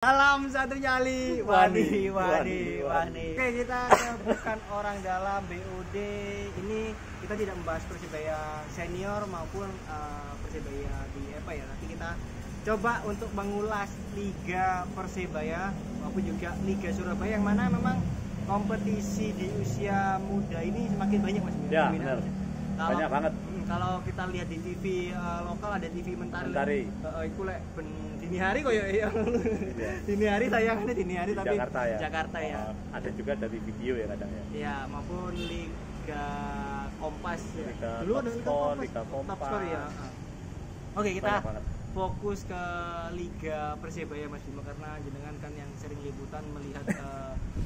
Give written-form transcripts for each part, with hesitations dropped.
Dalam satu nyali, wani. Oke, kita bukan orang dalam BUD. Ini kita tidak membahas Persebaya senior maupun Persebaya di apa ya. Nanti kita coba untuk mengulas Liga Persebaya maupun juga Liga Surabaya yang mana memang kompetisi di usia muda ini semakin banyak Mas. Ya, benar. Banyak banget. Kalau kita lihat di TV lokal ada TV Mentari. Iku lek ben dini hari koyo ya. Dini hari sayangnya dini hari tapi Jakarta ya. Jakarta ya. Ada juga dari video ya kadang ya. Ya, maupun Liga Kompas ya. Liga Dulu ada Liga Kompas. Top Score ya. Oke, kita Banyak. fokus ke Liga Persebaya Mas Bimo karena jenengan kan yang sering liputan melihat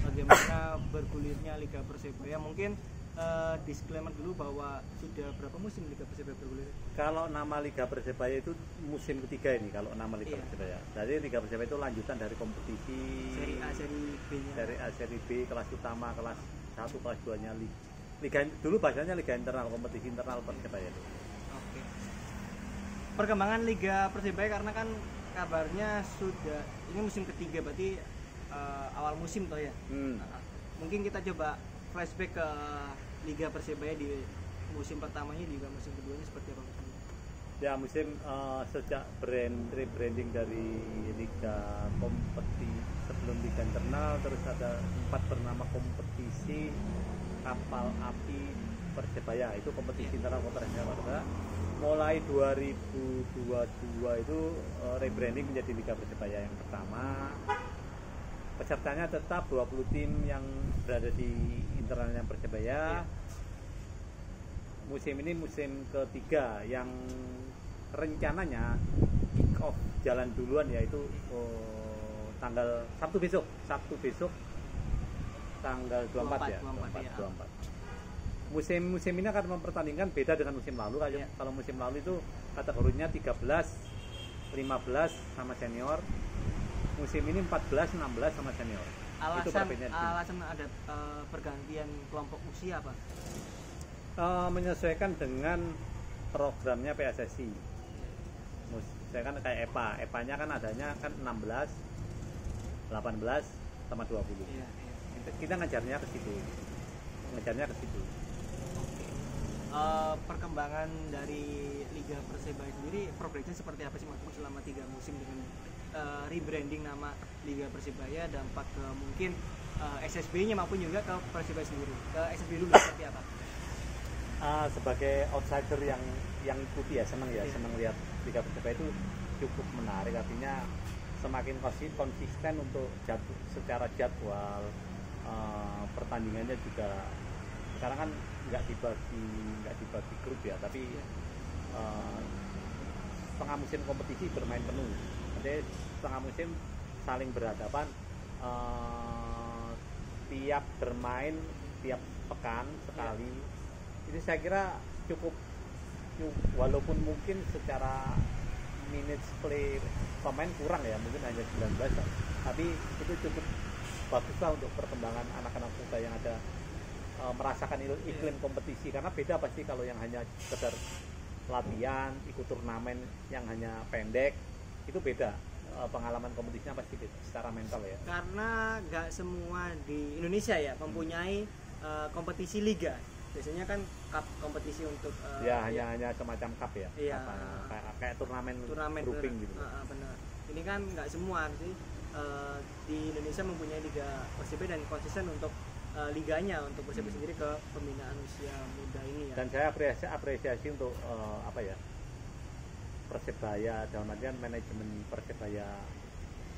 bagaimana bergulirnya Liga Persebaya. Mungkin disclaimer dulu bahwa sudah berapa musim Liga Persebaya bergulir? Kalau nama Liga Persebaya itu musim ketiga ini kalau nama Liga Persebaya. Jadi Liga Persebaya itu lanjutan dari kompetisi Seri A, Seri B-nya. Seri A, Seri B, kelas utama, kelas 1, kelas 2-nya Liga dulu bahasanya Liga Internal, kompetisi internal Persebaya itu. Oke. Perkembangan Liga Persebaya karena kan kabarnya sudah ini musim ketiga berarti awal musim toh ya. Mungkin kita coba flashback ke Liga Persebaya di musim pertamanya juga musim keduanya seperti apa? Ya musim sejak rebranding dari Liga kompetisi sebelum Liga Internal, terus ada 4 bernama kompetisi Kapal Api Persebaya, itu kompetisi internal Persebaya. Mulai 2022 itu rebranding menjadi Liga Persebaya yang pertama. Pesertanya tetap 20 tim yang berada di internalnya Persebaya. Musim ini musim ketiga yang rencananya kick off jalan duluan yaitu tanggal Sabtu besok tanggal 24 ya. 24. Musim ini akan mempertandingkan beda dengan musim lalu. Kalau musim lalu itu kategorinya 13, 15 sama senior. Musim ini 14, 16 sama senior. Alasan ada pergantian kelompok usia apa? Menyesuaikan dengan programnya PSSI. Saya kan kayak EPA-nya kan adanya kan 16, 18 sama 20. Iya. Kita ngejarnya ke situ. Perkembangan dari Liga Persebaya sendiri progresnya seperti apa sih Mas selama 3 musim dengan rebranding nama Liga Persebaya, dampak ke mungkin SSB-nya maupun juga ke Persebaya sendiri. Ke SSB dulu seperti apa? Sebagai outsider yang ikuti ya senang lihat Liga Persebaya itu cukup menarik, artinya semakin konsisten untuk secara jadwal, pertandingannya juga sekarang kan nggak dibagi grup ya, tapi setengah musim kompetisi bermain penuh. Jadi setengah musim saling berhadapan, tiap bermain tiap pekan sekali. Ini saya kira cukup walaupun mungkin secara minutes play pemain kurang ya, mungkin hanya 19, tapi itu cukup baguslah untuk perkembangan anak-anak muda yang ada merasakan iklim kompetisi, karena beda pasti kalau yang hanya sekedar latihan, ikut turnamen yang hanya pendek, itu beda. Pengalaman kompetisinya pasti beda secara mental ya. Karena nggak semua di Indonesia ya mempunyai kompetisi liga. Biasanya kan cup kompetisi untuk hanya semacam cup ya. Iya. Kayak turnamen grouping gitu. Benar. Ini kan nggak semua sih di Indonesia mempunyai Liga Persebaya dan konsisten untuk liganya untuk Persebaya sendiri ke pembinaan usia muda ini ya. Dan saya apresiasi untuk Persebaya, dalam artian manajemen Persebaya,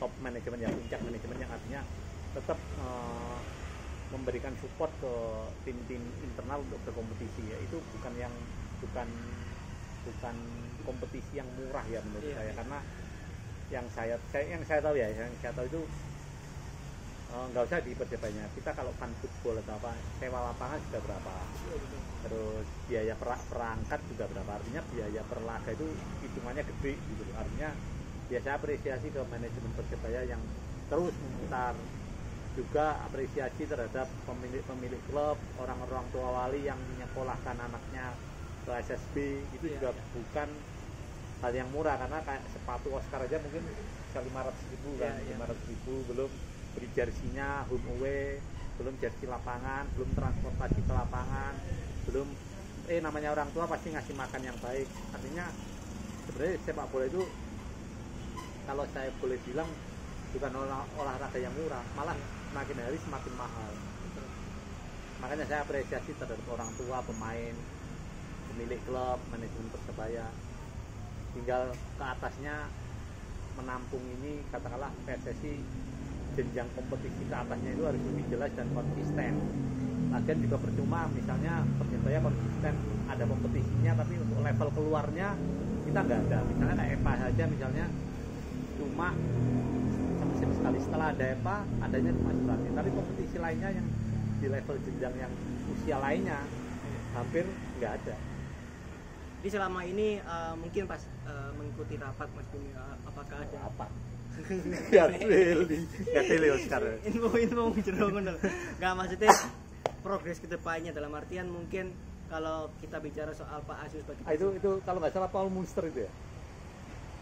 top manajemen ya, puncak manajemen yang artinya tetap memberikan support ke tim-tim internal untuk berkompetisi ya. Itu bukan kompetisi yang murah ya menurut saya, karena yang saya tahu itu nggak usah di Persebaya. Kita kalau fan football atau apa, sewa lapangan sudah berapa, terus biaya perangkat juga berapa, artinya biaya per laga itu hitungannya gede gitu. Artinya biasa apresiasi ke manajemen Persebaya yang terus memutar, juga apresiasi terhadap pemilik klub, orang-orang tua wali yang menyekolahkan anaknya ke SSB. Itu juga bukan hal yang murah, karena kayak sepatu Oscar aja mungkin bisa 500.000 kan, Iya, iya. 500.000 belum beli jersinya home away, belum jersi lapangan, belum transportasi ke lapangan, belum namanya orang tua pasti ngasih makan yang baik. Artinya sebenarnya sepak bola itu kalau saya boleh bilang bukan olahraga yang murah, malah makin hari semakin mahal. Makanya saya apresiasi terhadap orang tua, pemain, pemilik klub, manajemen Persebaya. Tinggal ke atasnya menampung ini, katakanlah PSSI jenjang kompetisi ke atasnya itu harus lebih jelas dan konsisten. Lagian juga percuma misalnya Persebaya konsisten ada kompetisinya tapi untuk level keluarnya kita nggak ada. Misalnya kayak EPA saja misalnya cuma semusim sekali, setelah ada EPA adanya cuma Suratnya, tapi kompetisi lainnya yang di level jenjang yang usia lainnya hampir nggak ada. Jadi selama ini mungkin pas mengikuti rapat Mas Bumi, apakah ada Apa? Gak teli Oscar. info jero ngono. Enggak, maksudnya progres kedepannya dalam artian mungkin kalau kita bicara soal Pak Aziz sebagai Itu kalau nggak salah Paul Munster itu ya.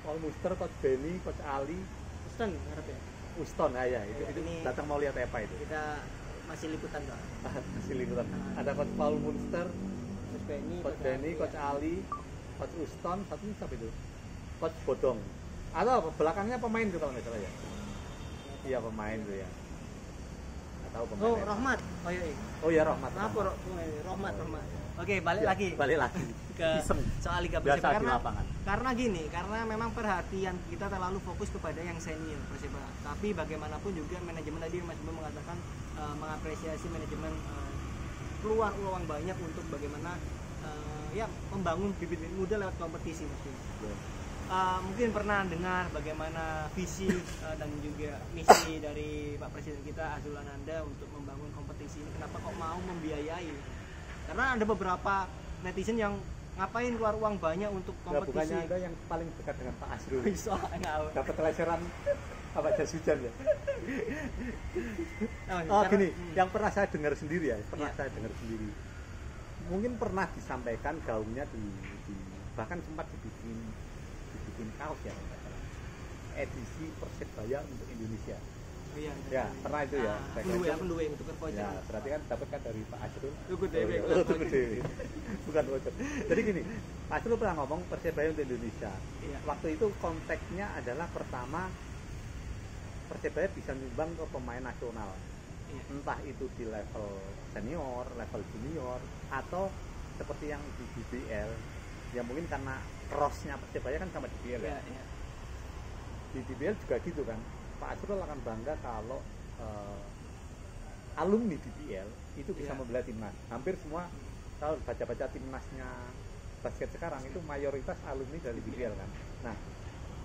Paul Munster, Coach Benny, Coach Ali, Uston harap ya. Uston ya itu Ini datang mau lihat apa itu. kita masih liputan Pak. Masih liputan. Ada Coach Paul Munster, Coach Benny, Coach Ali, Coach Uston, satu siapa itu? Coach Bodong. Atau belakangnya pemain tuh kalau nggak salah ya. Iya pemain tuh ya. Nggak tahu pemain. Oh, Rahmat. Oh iya. Oh ya Rahmat. Kenapa Rahmat. Oke, balik Ya, lagi Balik lagi. ke Iseng. soal Liga Biasa Persebaya di lapangan. karena gini, karena memang perhatian kita terlalu fokus kepada yang senior Persebaya. Tapi bagaimanapun juga manajemen tadi Mas Bimo mengatakan mengapresiasi manajemen keluar uang banyak untuk bagaimana ya membangun bibit-bibit muda lewat kompetisi Mas Bimo. Mungkin pernah dengar bagaimana visi dan juga misi dari Pak Presiden kita Azrul Ananda untuk membangun kompetisi ini. Kenapa kok mau membiayai? Karena ada beberapa netizen yang ngapain keluar uang banyak untuk kompetisi. Bukannya Anda yang paling dekat dengan Pak Azrul. Bisa enggak? Dapat leseran apa jas hujan ya? Oh, Gini, yang pernah saya dengar sendiri ya, Iya. saya dengar sendiri. Mungkin pernah disampaikan gaungnya bahkan sempat dibikin kaos ya, edisi Persebaya untuk Indonesia. Oh, iya. Ya, pernah itu ya. Pendue untuk Ya, voucher. berarti kan dapat kan dari Pak Azrul. Tuku dhewe, Oh, tuku dhewe. Bukan voucher. Jadi gini, Pak Azrul pernah ngomong Persebaya untuk Indonesia. Iya. Waktu itu konteksnya adalah pertama Persebaya bisa nyumbang ke pemain nasional. Iya. Entah itu di level senior, level junior, atau seperti yang di DBL. Ya mungkin karena crossnya Persebaya kan sama DBL Iya, ya. iya. Di DBL juga gitu kan. Pak Azrul akan bangga kalau alumni DBL itu bisa Iya. membela timnas. Hampir semua kalau baca-baca timnasnya basket sekarang itu mayoritas alumni dari DBL kan. Nah,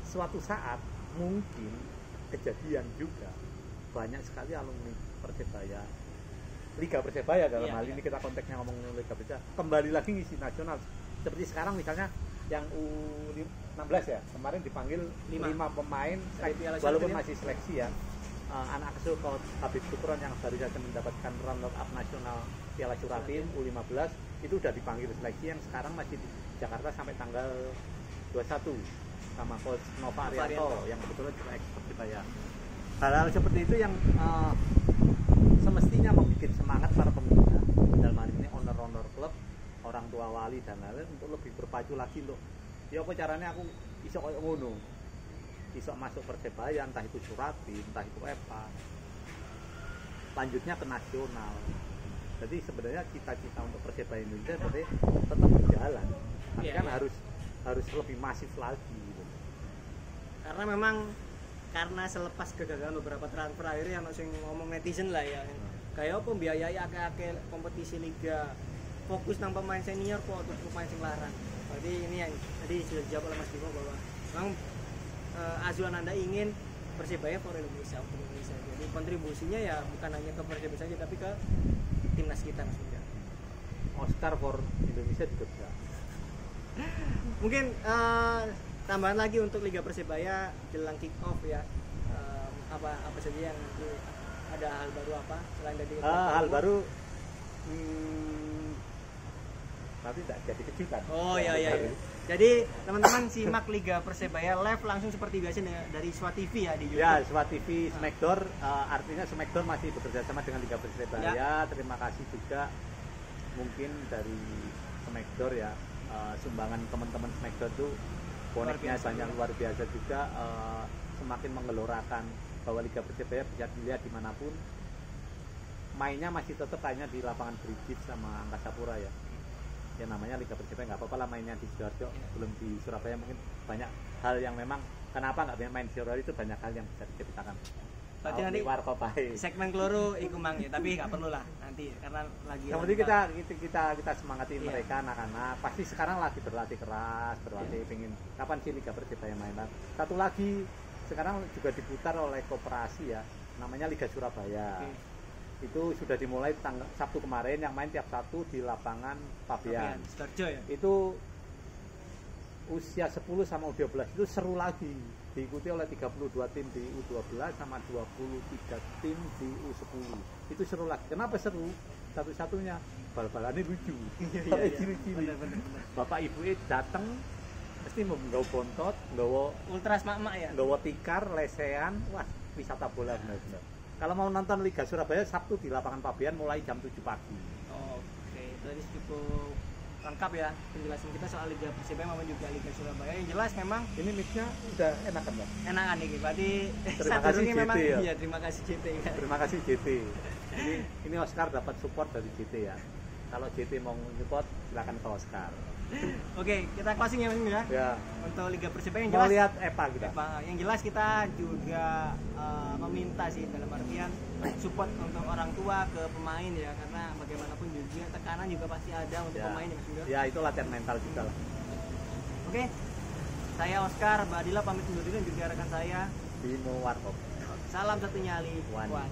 suatu saat mungkin kejadian juga banyak sekali alumni Persebaya, Liga Persebaya dalam Iya, hal iya. ini kita konteksnya ngomong Liga Persebaya, kembali lagi ngisi nasional. Seperti sekarang misalnya yang U16 ya, kemarin dipanggil 5 pemain Dari Piala walaupun Suratin ya? masih seleksi ya. Anak asuh Coach Habib Syukron yang baru saja mendapatkan runner up nasional Piala Suratin U15 itu udah dipanggil seleksi, yang sekarang masih di Jakarta sampai tanggal 21 sama Coach Nova Arianto yang kebetulan juga ekspert kita ya. Hal-hal seperti itu yang semestinya membuat semangat para pembina dalam hal ini owner klub, orang tua wali dan lain-lain untuk lebih berpacu lagi untuk ya apa caranya aku iso koyo ngono, iso masuk Persebaya, entah itu Suratin, entah itu EPA, lanjutnya ke nasional. Jadi sebenarnya cita-cita untuk Persebaya Indonesia berarti tetap berjalan, tapi Iya, kan iya. harus lebih masif lagi gitu. Karena memang karena selepas kegagalan beberapa transfer akhirnya yang ngomong netizen lah ya. Kayak apa biayai akeh-akeh kompetisi liga. Fokus nang pemain senior kok untuk pemain sing larang. Berarti ini yang tadi sudah dijawab oleh Mas Bimo bahwa memang Azrul Ananda ingin Persebaya for Indonesia, untuk Indonesia. Jadi kontribusinya ya bukan hanya ke Persebaya saja tapi ke timnas kita Mas Bimo. Oscar for Indonesia juga bisa. Mungkin tambahan lagi untuk Liga Persebaya jelang kick off ya. Apa saja yang nanti ada hal baru apa selain dari Hal baru tapi tidak jadi kejutan. Oh iya. Jadi teman-teman simak Liga Persebaya live langsung seperti biasa dari SWA TV ya di YouTube. Ya, SWA TV Smackdown, artinya Smackdown masih bekerja sama dengan Liga Persebaya. Ya. Terima kasih juga mungkin dari Smackdown ya, sumbangan teman-teman Smackdown tuh boneknya banyak luar biasa juga, semakin menggelorakan bahwa Liga Persebaya bisa dilihat dimanapun. Mainnya masih tetap hanya di lapangan Brigit sama Angkasa Pura ya. Ya namanya Liga Persebaya, nggak apa-apa lah mainnya di Sidoarjo, belum di Surabaya. Mungkin banyak hal yang memang kenapa nggak main di Sidoarjo, itu banyak hal yang bisa diceritakan. Berarti nanti segmen keloro iku mang ya, tapi nggak perlu lah nanti karena lagi. Yang penting kita semangati mereka anak-anak. Pasti sekarang lagi berlatih keras, pengen kapan sih Liga Persebaya main. Satu lagi sekarang juga diputar oleh koperasi ya, namanya Liga Surabaya. Itu sudah dimulai Sabtu kemarin, yang main tiap Sabtu di lapangan Pabean. Sidoarjo ya. Itu usia 10 sama U12 itu seru lagi, diikuti oleh 32 tim di U12 sama 23 tim di U10. Itu seru lagi. Kenapa seru? Satu-satunya bal-balannya lucu. Ciri-ciri. Bapak ibu datang mesti membawa bontot, nggawa ultras mak-mak ya. Nggawa tikar, lesehan, wah wisata bola benar-benar. Kalau mau nonton Liga Surabaya Sabtu di lapangan Pabean mulai jam 7 pagi. Oke, tadi cukup lengkap ya penjelasan kita soal Liga Persebaya maupun juga Liga Surabaya. Yang jelas memang ini mix-nya udah enakan ya? Enakan nih, berarti terima kasih JT memang, ya? Iya, terima kasih JT ya. Terima kasih JT. Ini Oscar dapat support dari JT ya. Kalau JT mau support silakan ke Oscar. Oke, kita closing ya Mas ya. Ya. Untuk Liga Persebaya yang jelas. Mau lihat Epa kita. Yang jelas kita juga meminta sih dalam artian support untuk orang tua ke pemain ya, karena bagaimanapun juga tekanan juga pasti ada untuk pemain ya Mas Indro. Ya, itu latihan mental juga lah. Oke. Saya Oscar, Mbak Adila pamit undur diri dan juga rekan saya Bimo Warkop. Salam satu nyali. Wani.